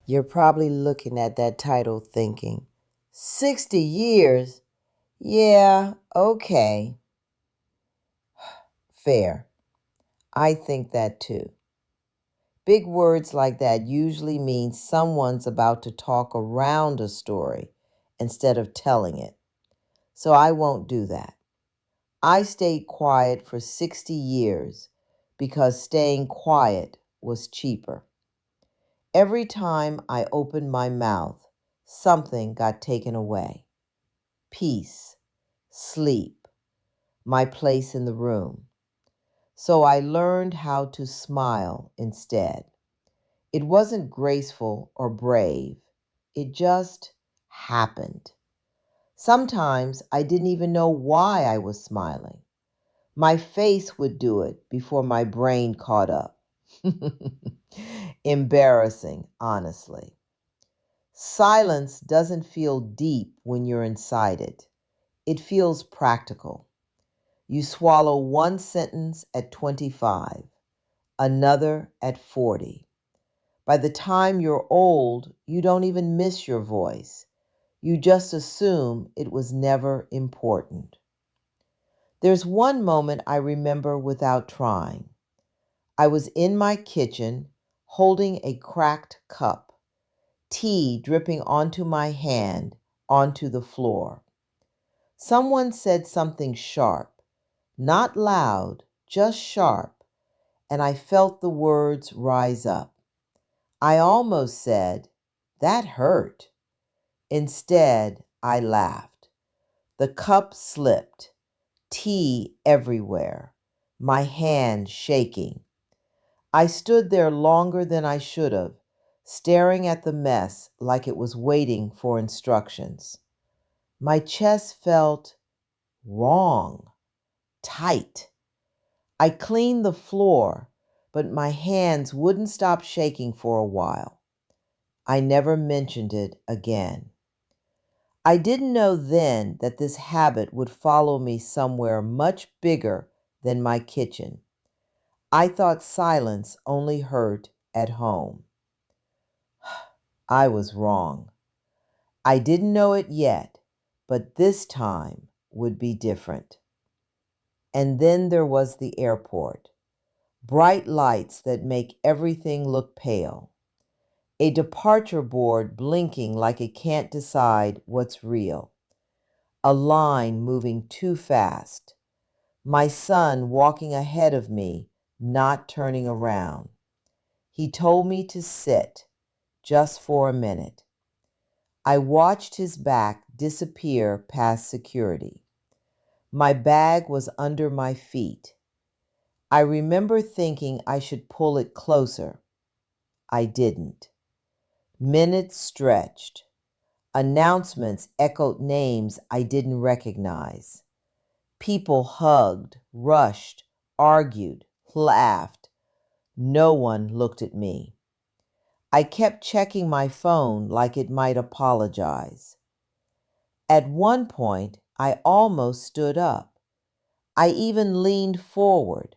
You're probably looking at that title thinking, 60 years? Yeah, okay. Fair. I think that too. Big words like that usually mean someone's about to talk around a story instead of telling it. So I won't do that. I stayed quiet for 60 years because staying quiet was cheaper. Every time I opened my mouth, something got taken away. Peace, sleep, my place in the room. So I learned how to smile instead. It wasn't graceful or brave. It just happened. Sometimes I didn't even know why I was smiling. My face would do it before my brain caught up. Embarrassing, honestly. Silence doesn't feel deep when you're inside it. It feels practical. You swallow one sentence at 25, another at 40. By the time you're old, you don't even miss your voice. You just assume it was never important. There's one moment I remember without trying. I was in my kitchen holding a cracked cup, tea dripping onto my hand, onto the floor. Someone said something sharp, not loud, just sharp, and I felt the words rise up. I almost said, "That hurt." Instead, I laughed. The cup slipped, tea everywhere, my hand shaking. I stood there longer than I should have, staring at the mess like it was waiting for instructions. My chest felt wrong, tight. I cleaned the floor, but my hands wouldn't stop shaking for a while. I never mentioned it again. I didn't know then that this habit would follow me somewhere much bigger than my kitchen. I thought silence only hurt at home. I was wrong. I didn't know it yet, but this time would be different. And then there was the airport. Bright lights that make everything look pale. A departure board blinking like it can't decide what's real. A line moving too fast. My son walking ahead of me, not turning around. He told me to sit, just for a minute. I watched his back disappear past security. My bag was under my feet. I remember thinking I should pull it closer. I didn't. Minutes stretched. Announcements echoed names I didn't recognize. People hugged, rushed, argued, laughed. No one looked at me. I kept checking my phone like it might apologize. At one point, I almost stood up. I even leaned forward.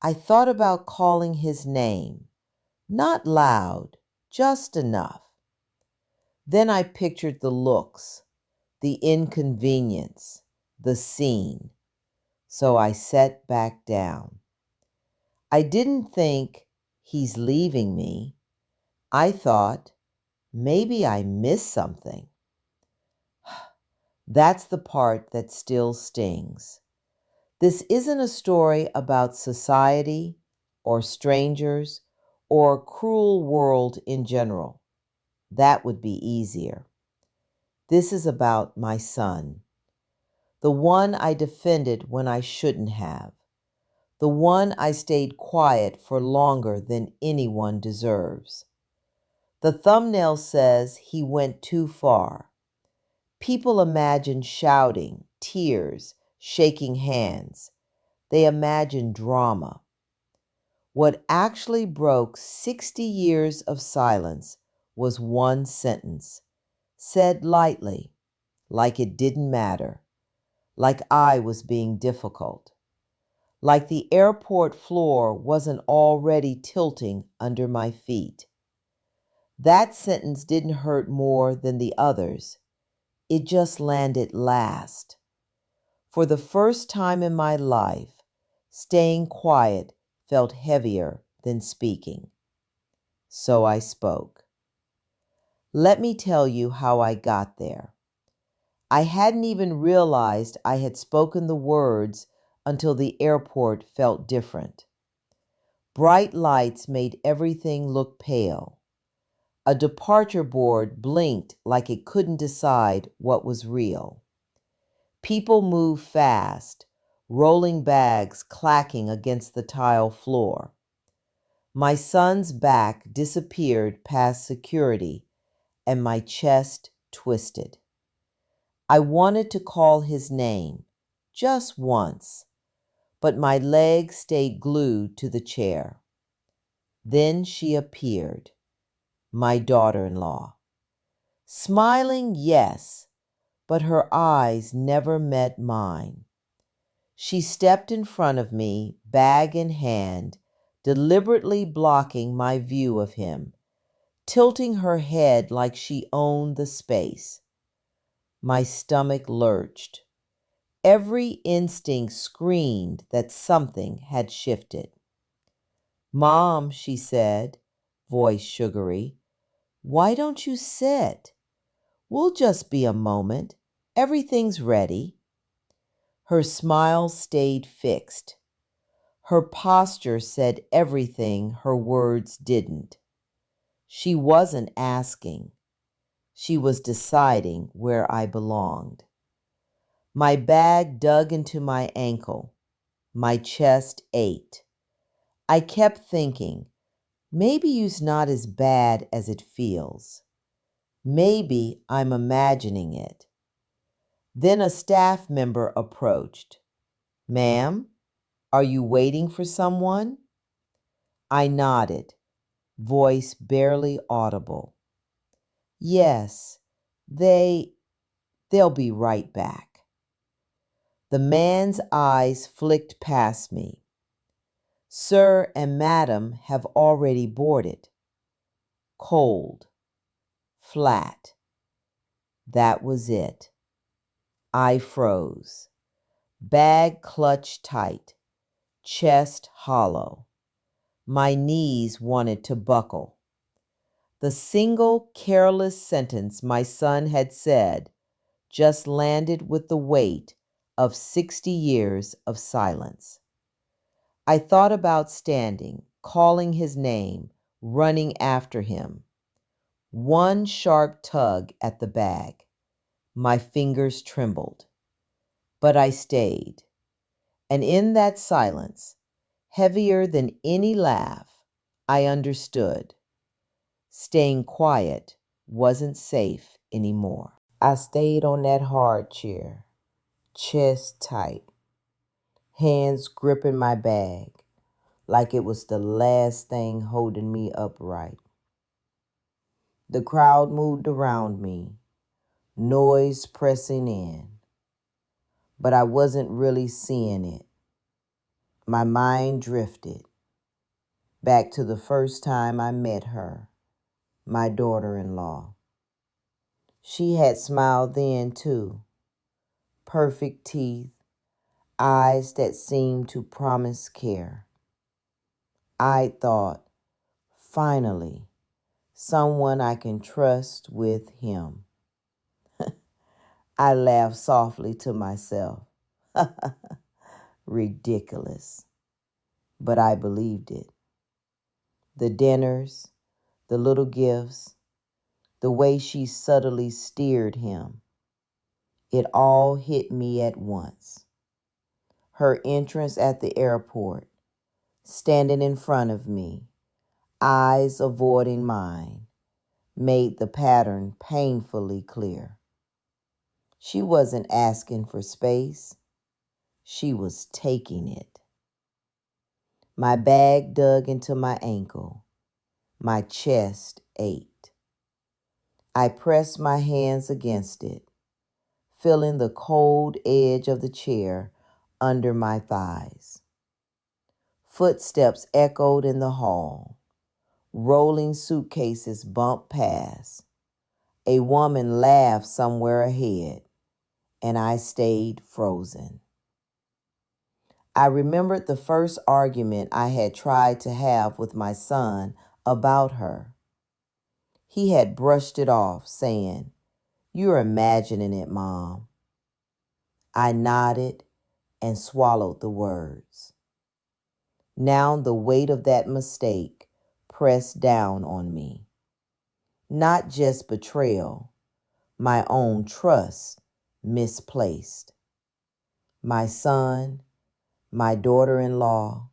I thought about calling his name. Not loud, just enough. Then I pictured the looks, the inconvenience, the scene. So I sat back down. I didn't think he's leaving me. I thought maybe I missed something. That's the part that still stings. This isn't a story about society or strangers or cruel world in general. That would be easier. This is about my son, the one I defended when I shouldn't have, the one I stayed quiet for longer than anyone deserves. The thumbnail says he went too far. People imagine shouting, tears, shaking hands. They imagine drama. What actually broke 60 years of silence was one sentence, said lightly, like it didn't matter, like I was being difficult, like the airport floor wasn't already tilting under my feet. That sentence didn't hurt more than the others. It just landed last. For the first time in my life, staying quiet felt heavier than speaking. So I spoke. Let me tell you how I got there. I hadn't even realized I had spoken the words until the airport felt different. Bright lights made everything look pale. A departure board blinked like it couldn't decide what was real. People moved fast, rolling bags clacking against the tile floor. My son's back disappeared past security, and my chest twisted. I wanted to call his name, just once, but my legs stayed glued to the chair. Then she appeared, my daughter-in-law. Smiling, yes, but her eyes never met mine. She stepped in front of me, bag in hand, deliberately blocking my view of him, tilting her head like she owned the space. My stomach lurched. Every instinct screamed that something had shifted. "Mom," she said, voice sugary, "why don't you sit? We'll just be a moment. Everything's ready." Her smile stayed fixed. Her posture said everything her words didn't. She wasn't asking. She was deciding where I belonged. My bag dug into my ankle. My chest ached. I kept thinking, maybe you's not as bad as it feels. Maybe I'm imagining it. Then a staff member approached. "Ma'am, are you waiting for someone?" I nodded, voice barely audible. "Yes, they'll be right back." The man's eyes flicked past me. "Sir and Madam have already boarded." Cold. Flat. That was it. I froze. Bag clutched tight. Chest hollow. My knees wanted to buckle. The single careless sentence my son had said just landed with the weight of 60 years of silence. I thought about standing, calling his name, running after him. One sharp tug at the bag. My fingers trembled. But I stayed. And in that silence, heavier than any laugh, I understood. Staying quiet wasn't safe anymore. I stayed on that hard chair, chest tight, hands gripping my bag like it was the last thing holding me upright. The crowd moved around me, noise pressing in, but I wasn't really seeing it. My mind drifted back to the first time I met her, my daughter-in-law. She had smiled then too, perfect teeth, eyes that seemed to promise care. I thought, finally, someone I can trust with him. I laughed softly to myself. Ridiculous. But I believed it. The dinners, the little gifts, the way she subtly steered him. It all hit me at once. Her entrance at the airport, standing in front of me, eyes avoiding mine, made the pattern painfully clear. She wasn't asking for space. She was taking it. My bag dug into my ankle. My chest ached. I pressed my hands against it, feeling the cold edge of the chair under my thighs. Footsteps echoed in the hall. Rolling suitcases bumped past. A woman laughed somewhere ahead, and I stayed frozen. I remembered the first argument I had tried to have with my son about her. He had brushed it off, saying, "You're imagining it, Mom." I nodded and swallowed the words. Now the weight of that mistake pressed down on me. Not just betrayal, my own trust misplaced. My son, my daughter-in-law,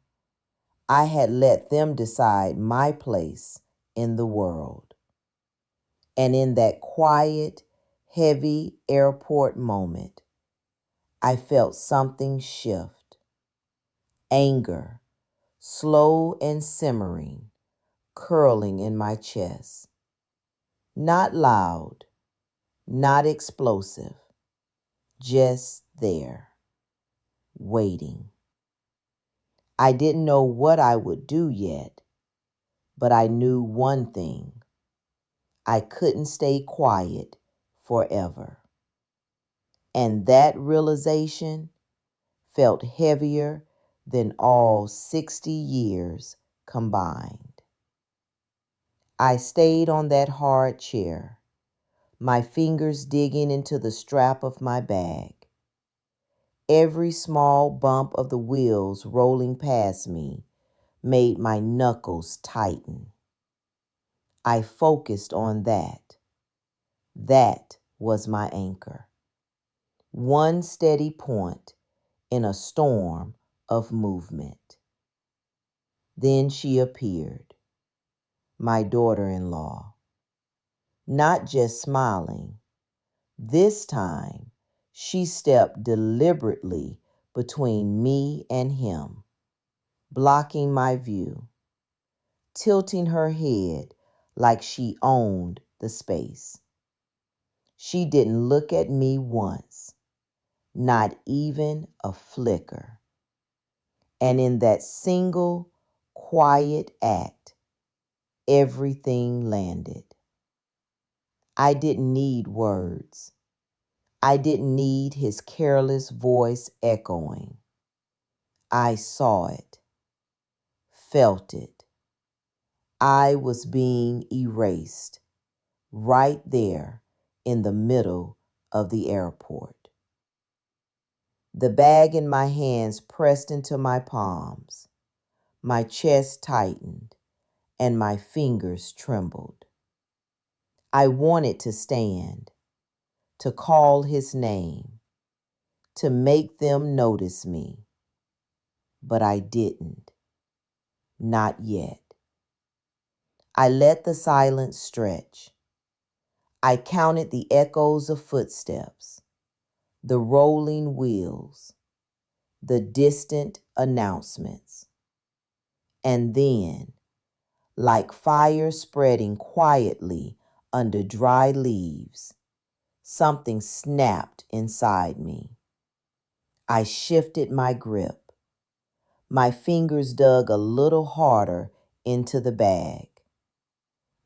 I had let them decide my place in the world. And in that quiet, heavy airport moment, I felt something shift. Anger, slow and simmering, curling in my chest. Not loud, not explosive, just there, waiting. I didn't know what I would do yet, but I knew one thing. I couldn't stay quiet forever. And that realization felt heavier than all 60 years combined. I stayed on that hard chair, my fingers digging into the strap of my bag. Every small bump of the wheels rolling past me made my knuckles tighten. I focused on that. That was my anchor. One steady point in a storm of movement. Then she appeared, my daughter-in-law. Not just smiling. This time, she stepped deliberately between me and him, blocking my view, tilting her head like she owned the space. She didn't look at me once, not even a flicker. And in that single, quiet act, everything landed. I didn't need words. I didn't need his careless voice echoing. I saw it, felt it. I was being erased right there in the middle of the airport. The bag in my hands pressed into my palms. My chest tightened and my fingers trembled. I wanted to stand, to call his name, to make them notice me. But I didn't. Not yet. I let the silence stretch. I counted the echoes of footsteps, the rolling wheels, the distant announcements. And then, like fire spreading quietly under dry leaves, something snapped inside me. I shifted my grip. My fingers dug a little harder into the bag.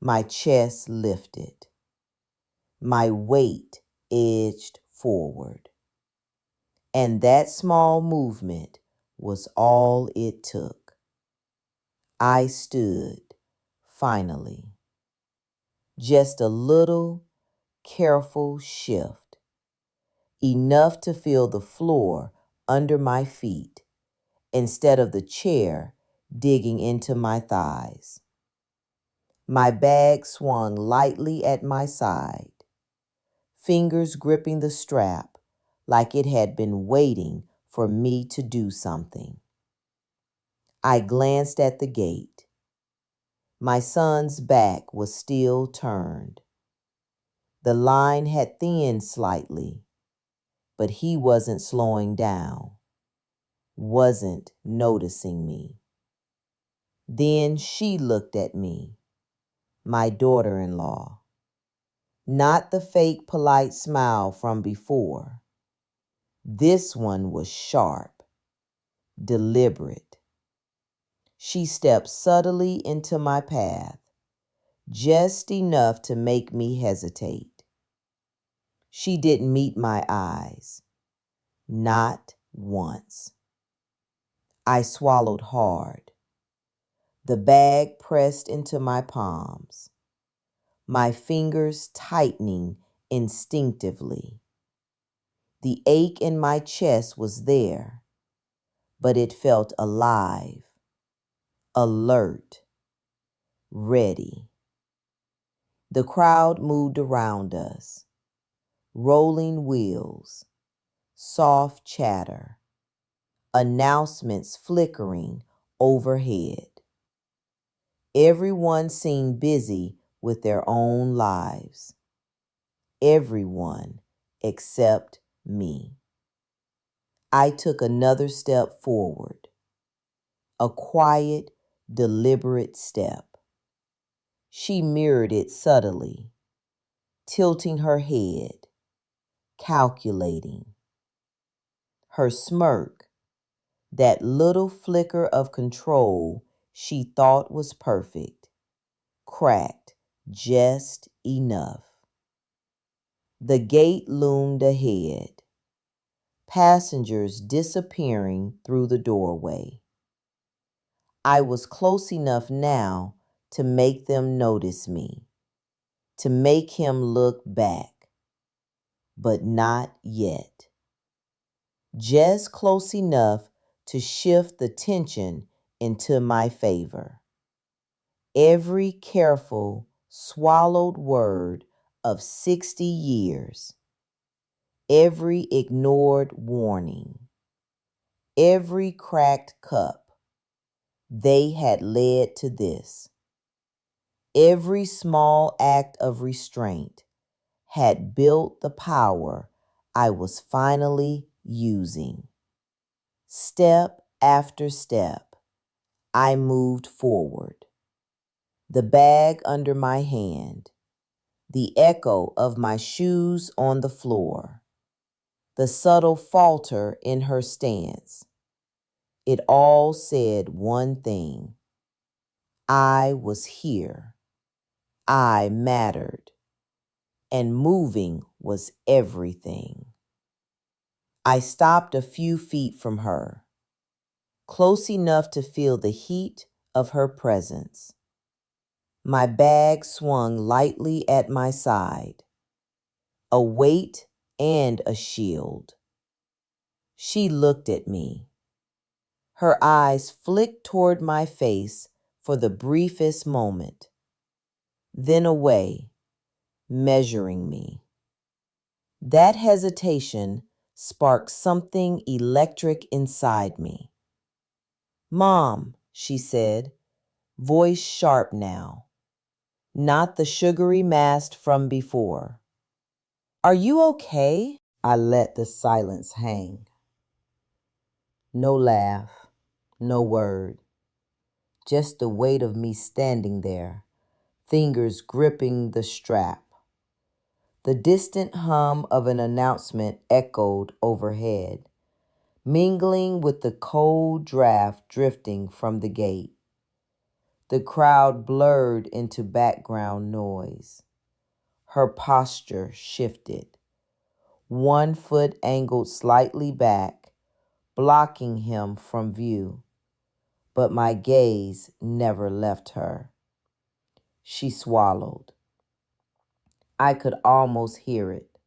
My chest lifted. My weight edged forward. And that small movement was all it took. I stood, finally. Just a little, careful shift, enough to feel the floor under my feet instead of the chair digging into my thighs. My bag swung lightly at my side, fingers gripping the strap like it had been waiting for me to do something. I glanced at the gate. My son's back was still turned. The line had thinned slightly, but he wasn't slowing down, wasn't noticing me. Then she looked at me, my daughter-in-law. Not the fake polite smile from before. This one was sharp, deliberate. She stepped subtly into my path, just enough to make me hesitate. She didn't meet my eyes, not once. I swallowed hard, the bag pressed into my palms, my fingers tightening instinctively. The ache in my chest was there, but it felt alive, alert, ready. The crowd moved around us, rolling wheels, soft chatter, announcements flickering overhead. Everyone seemed busy with their own lives. Everyone except me. I took another step forward, a quiet, deliberate step. She mirrored it subtly, tilting her head, calculating. Her smirk, that little flicker of control she thought was perfect, cracked just enough. The gate loomed ahead, passengers disappearing through the doorway. I was close enough now to make them notice me, to make him look back, but not yet. Just close enough to shift the tension into my favor. Every careful, swallowed word of 60 years, every ignored warning, every cracked cup, they had led to this. Every small act of restraint had built the power I was finally using. Step after step, I moved forward, the bag under my hand, the echo of my shoes on the floor, the subtle falter in her stance. It all said one thing. I was here. I mattered. And moving was everything. I stopped a few feet from her, close enough to feel the heat of her presence. My bag swung lightly at my side, a weight and a shield. She looked at me. Her eyes flicked toward my face for the briefest moment, then away, measuring me. That hesitation sparked something electric inside me. "Mom," she said, voice sharp now, not the sugary mask from before. "Are you okay?" I let the silence hang. No laugh, no word, just the weight of me standing there, fingers gripping the strap. The distant hum of an announcement echoed overhead, mingling with the cold draft drifting from the gate. The crowd blurred into background noise. Her posture shifted, one foot angled slightly back, blocking him from view. But my gaze never left her. She swallowed. I could almost hear it.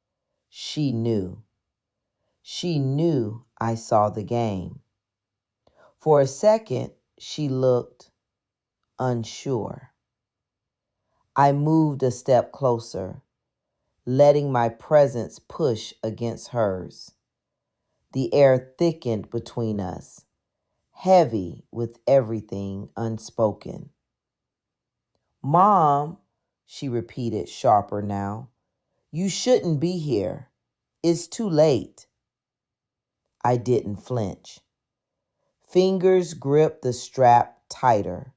She knew. She knew I saw the game. For a second, she looked unsure. I moved a step closer, letting my presence push against hers. The air thickened between us, heavy with everything unspoken. "Mom," she repeated sharper now, "you shouldn't be here. It's too late." I didn't flinch. Fingers gripped the strap tighter.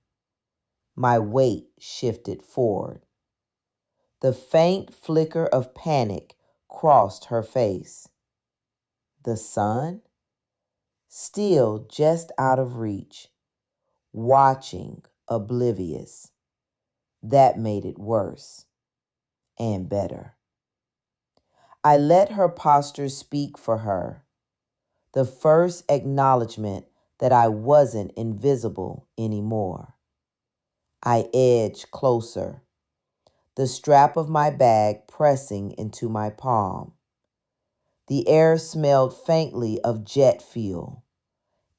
My weight shifted forward. The faint flicker of panic crossed her face. The sun? Still just out of reach, watching, oblivious. That made it worse and better. I let her posture speak for her, the first acknowledgement that I wasn't invisible anymore. I edged closer, the strap of my bag pressing into my palm. The air smelled faintly of jet fuel,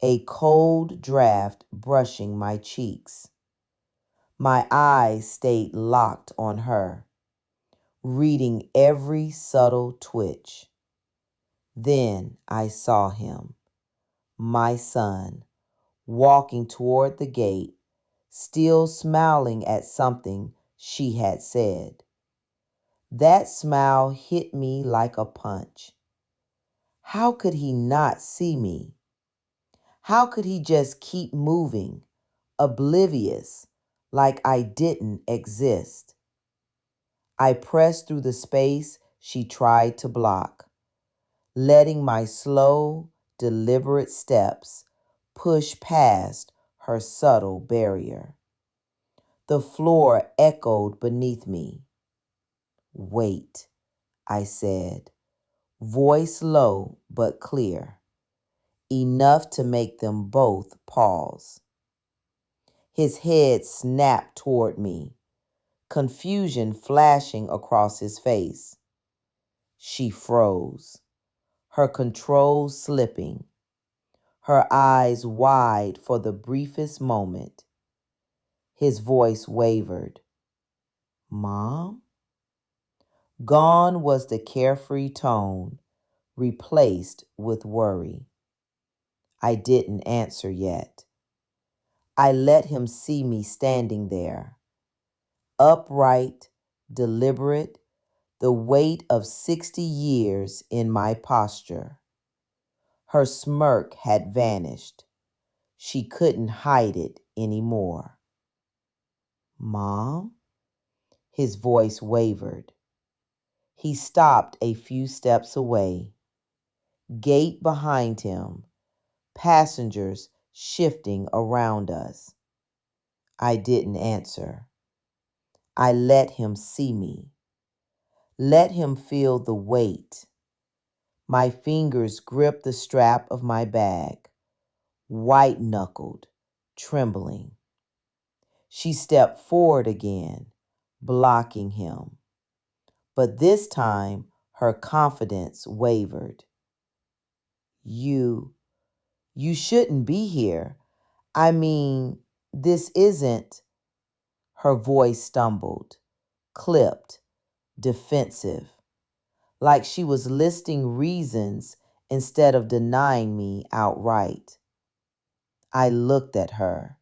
a cold draft brushing my cheeks. My eyes stayed locked on her, reading every subtle twitch. Then I saw him, my son, walking toward the gate, still smiling at something she had said. That smile hit me like a punch. How could he not see me? How could he just keep moving, oblivious, like I didn't exist? I pressed through the space she tried to block, letting my slow, deliberate steps push past her subtle barrier. The floor echoed beneath me. Wait, I said, voice low but clear, enough to make them both pause. His head snapped toward me, confusion flashing across his face. She froze, her control slipping, her eyes wide for the briefest moment. His voice wavered. Mom? Gone was the carefree tone, replaced with worry. I didn't answer yet. I let him see me standing there, upright, deliberate, the weight of 60 years in my posture. Her smirk had vanished. She couldn't hide it anymore. Mom? His voice wavered. He stopped a few steps away. Gate behind him, passengers shifting around us. I didn't answer. I let him see me. Let him feel the weight. My fingers gripped the strap of my bag, white-knuckled, trembling. She stepped forward again, blocking him. But this time, her confidence wavered. You shouldn't be here. I mean, this isn't. Her voice stumbled, clipped, defensive, like she was listing reasons instead of denying me outright. I looked at her,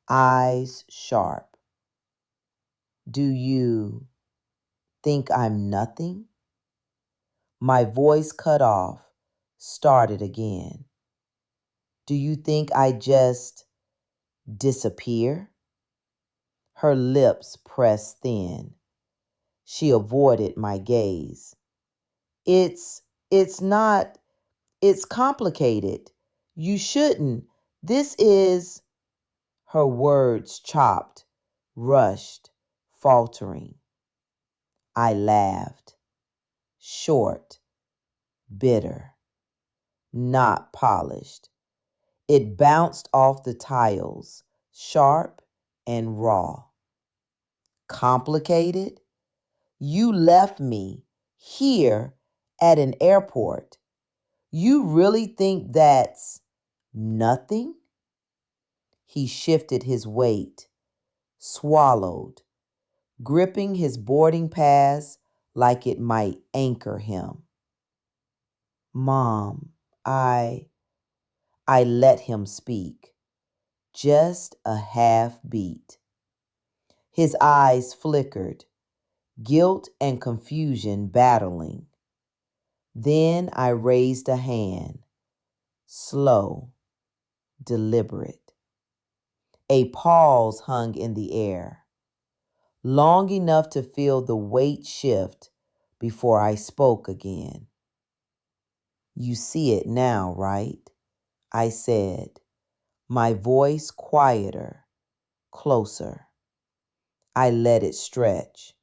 eyes sharp. Do you think I'm nothing? My voice cut off, started again. Do you think I just disappear? Her lips pressed thin. She avoided my gaze. It's not, it's complicated. You shouldn't. This is, her words chopped, rushed, faltering. I laughed. Short, bitter, not polished. It bounced off the tiles, sharp and raw. Complicated? You left me here at an airport. You really think that's nothing? He shifted his weight, swallowed, gripping his boarding pass like it might anchor him. Mom, I let him speak, just a half beat. His eyes flickered, guilt and confusion battling. Then I raised a hand, slow, deliberate. A pause hung in the air, long enough to feel the weight shift before I spoke again. You see it now, right? I said, my voice quieter, closer. I let it stretch.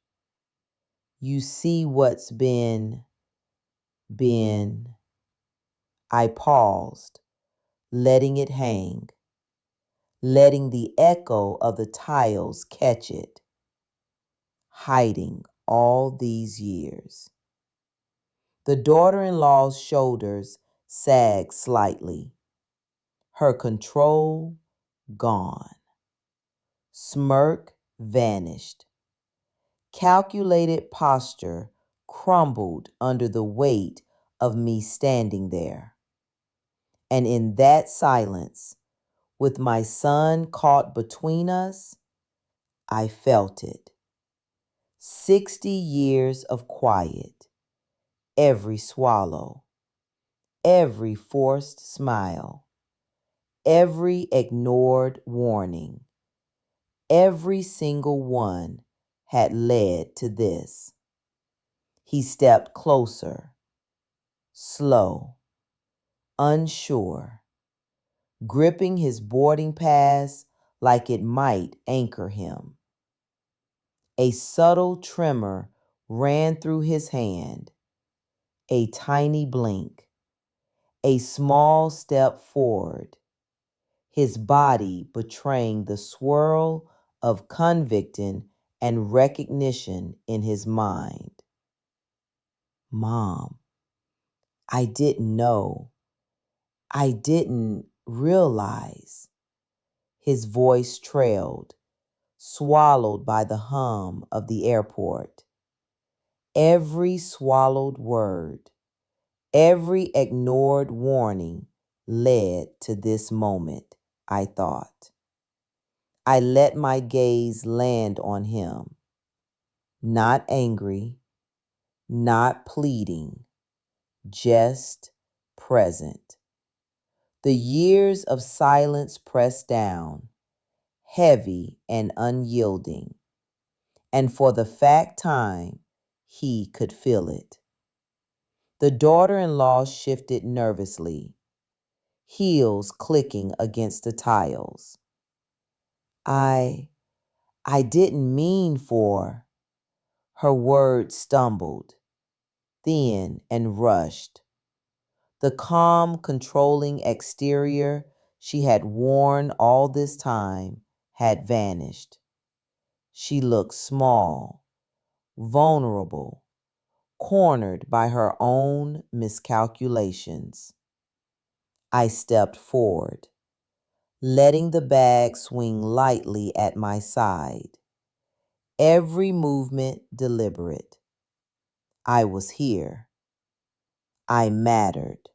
You see what's been. I paused, letting it hang, letting the echo of the tiles catch it, hiding all these years. The daughter-in-law's shoulders sagged slightly, her control gone. Smirk vanished. Calculated posture crumbled under the weight of me standing there. And in that silence, with my son caught between us, I felt it. 60 years of quiet, every swallow, every forced smile, every ignored warning, every single one had led to this. He stepped closer, slow, unsure, gripping his boarding pass like it might anchor him. A subtle tremor ran through his hand, a tiny blink, a small step forward, his body betraying the swirl of conviction and recognition in his mind. Mom, I didn't know. I didn't realize. His voice trailed, swallowed by the hum of the airport. Every swallowed word, every ignored warning led to this moment, I thought. I let my gaze land on him, not angry, not pleading, just present. The years of silence pressed down, heavy and unyielding, and for the fact time, he could feel it. The daughter-in-law shifted nervously, heels clicking against the tiles. I didn't mean for. Her words stumbled, thin and rushed. The calm, controlling exterior she had worn all this time had vanished. She looked small, vulnerable, cornered by her own miscalculations. I stepped forward, letting the bag swing lightly at my side, every movement deliberate. I was here. I mattered,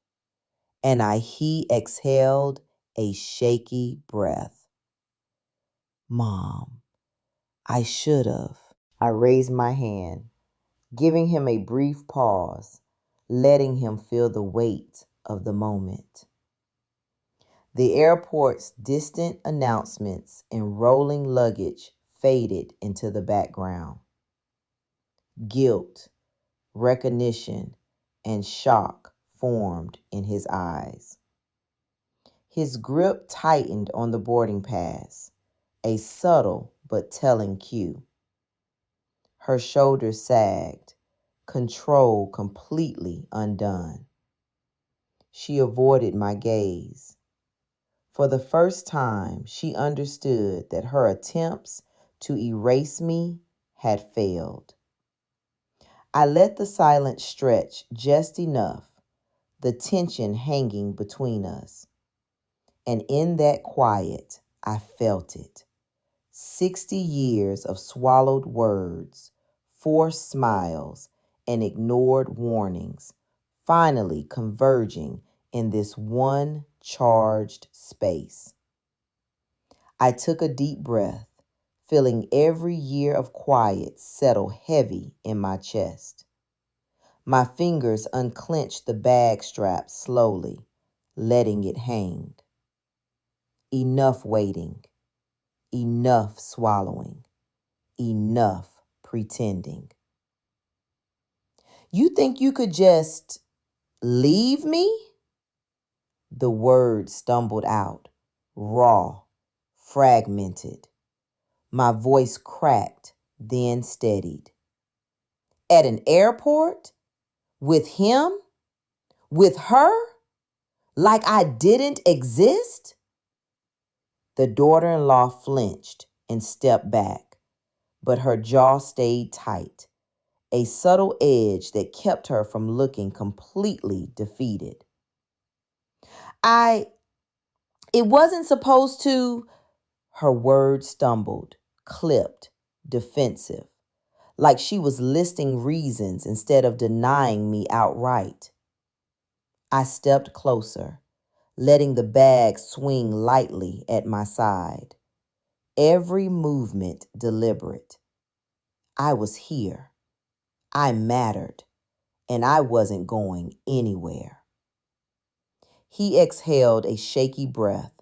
and he exhaled a shaky breath. Mom, I should have. I raised my hand, giving him a brief pause, letting him feel the weight of the moment. The airport's distant announcements and rolling luggage faded into the background. Guilt, recognition, and shock formed in his eyes. His grip tightened on the boarding pass, a subtle but telling cue. Her shoulders sagged, control completely undone. She avoided my gaze. For the first time, she understood that her attempts to erase me had failed. I let the silence stretch just enough, the tension hanging between us. And in that quiet, I felt it. 60 years of swallowed words, forced smiles, and ignored warnings, finally converging in this one charged space. I took a deep breath, feeling every year of quiet settle heavy in my chest. My fingers unclenched the bag strap slowly, letting it hang. Enough waiting, enough swallowing, enough pretending. You think you could just leave me? The words stumbled out, raw, fragmented. My voice cracked, then steadied. At an airport? With him? With her? Like I didn't exist? The daughter-in-law flinched and stepped back, but her jaw stayed tight, a subtle edge that kept her from looking completely defeated. It wasn't supposed to, her words stumbled, clipped, defensive, like she was listing reasons instead of denying me outright. I stepped closer, letting the bag swing lightly at my side, every movement deliberate. I was here. I mattered, and I wasn't going anywhere. He exhaled a shaky breath,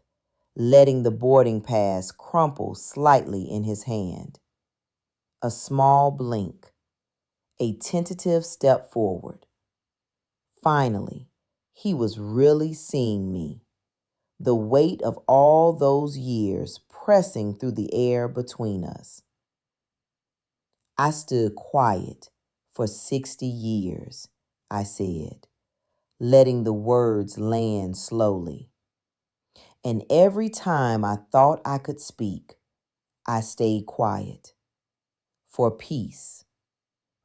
letting the boarding pass crumple slightly in his hand. A small blink, a tentative step forward. Finally, he was really seeing me, the weight of all those years pressing through the air between us. I stood quiet for 60 years, I said, letting the words land slowly. And every time I thought I could speak, I stayed quiet. For peace,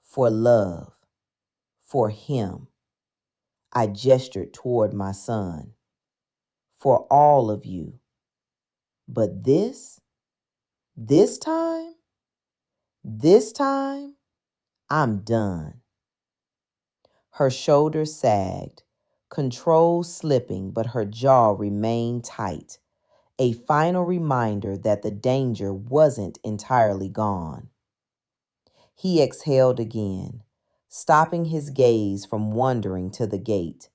for love, for him. I gestured toward my son. For all of you. But this time, I'm done. Her shoulders sagged, control slipping, but her jaw remained tight, a final reminder that the danger wasn't entirely gone. He exhaled again, stopping his gaze from wandering to the gate.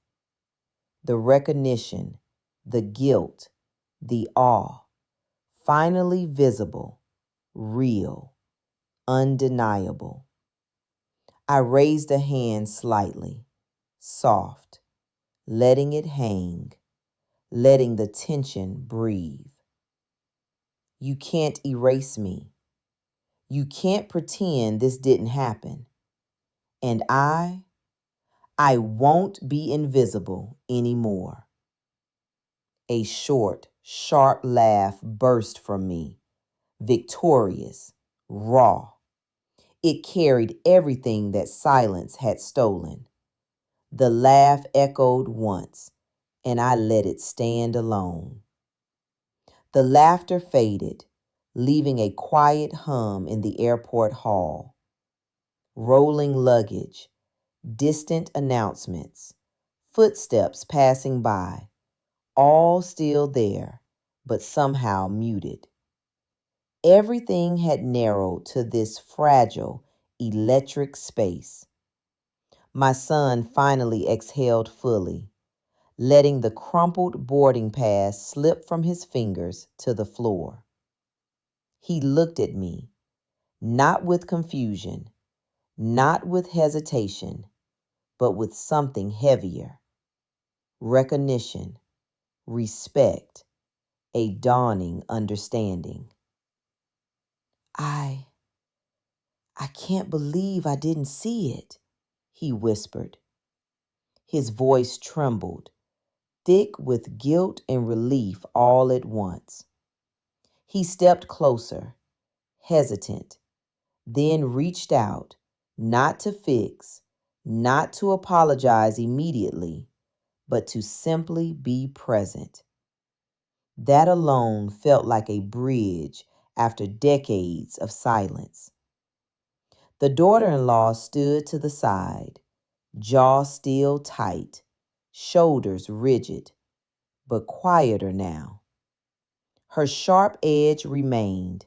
The recognition, the guilt, the awe, finally visible, real, undeniable. I raised a hand slightly, soft, letting it hang, letting the tension breathe. You can't erase me. You can't pretend this didn't happen. And I won't be invisible anymore. A short, sharp laugh burst from me, victorious, raw. It carried everything that silence had stolen. The laugh echoed once, and I let it stand alone. The laughter faded, leaving a quiet hum in the airport hall. Rolling luggage, distant announcements, footsteps passing by, all still there, but somehow muted. Everything had narrowed to this fragile, electric space. My son finally exhaled fully, letting the crumpled boarding pass slip from his fingers to the floor. He looked at me, not with confusion, not with hesitation, but with something heavier. Recognition, respect, a dawning understanding. I can't believe I didn't see it, he whispered. His voice trembled, thick with guilt and relief all at once. He stepped closer, hesitant, then reached out, not to fix, not to apologize immediately, but to simply be present. That alone felt like a bridge after decades of silence. The daughter-in-law stood to the side, jaw still tight, shoulders rigid, but quieter now. Her sharp edge remained,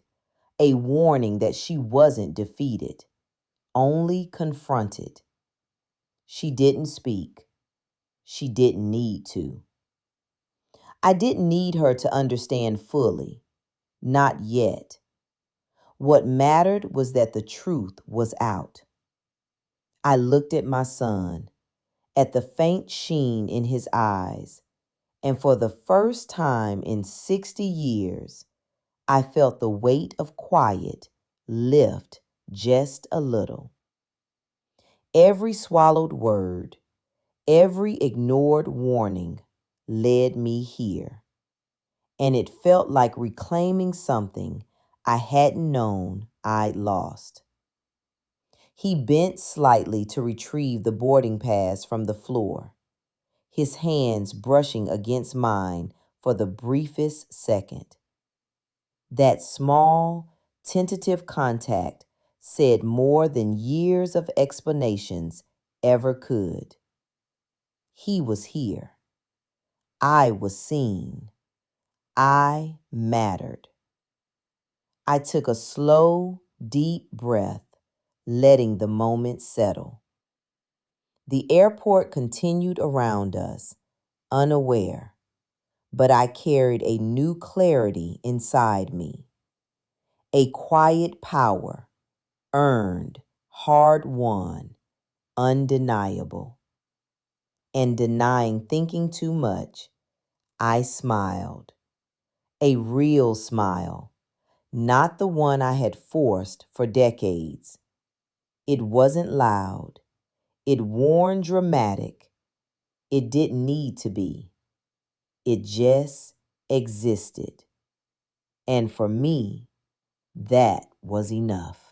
a warning that she wasn't defeated, only confronted. She didn't speak. She didn't need to. I didn't need her to understand fully. Not yet. What mattered was that the truth was out. I looked at my son, at the faint sheen in his eyes, and for the first time in 60 years, I felt the weight of quiet lift just a little. Every swallowed word, every ignored warning led me here, and it felt like reclaiming something I hadn't known I'd lost. He bent slightly to retrieve the boarding pass from the floor, his hands brushing against mine for the briefest second. That small, tentative contact said more than years of explanations ever could. He was here. I was seen. I mattered. I took a slow, deep breath, letting the moment settle. The airport continued around us, unaware, but I carried a new clarity inside me, a quiet power, earned, hard won, undeniable. And denying thinking too much, I smiled, a real smile, not the one I had forced for decades. It wasn't loud. It wasn't dramatic. It didn't need to be. It just existed. And for me, that was enough.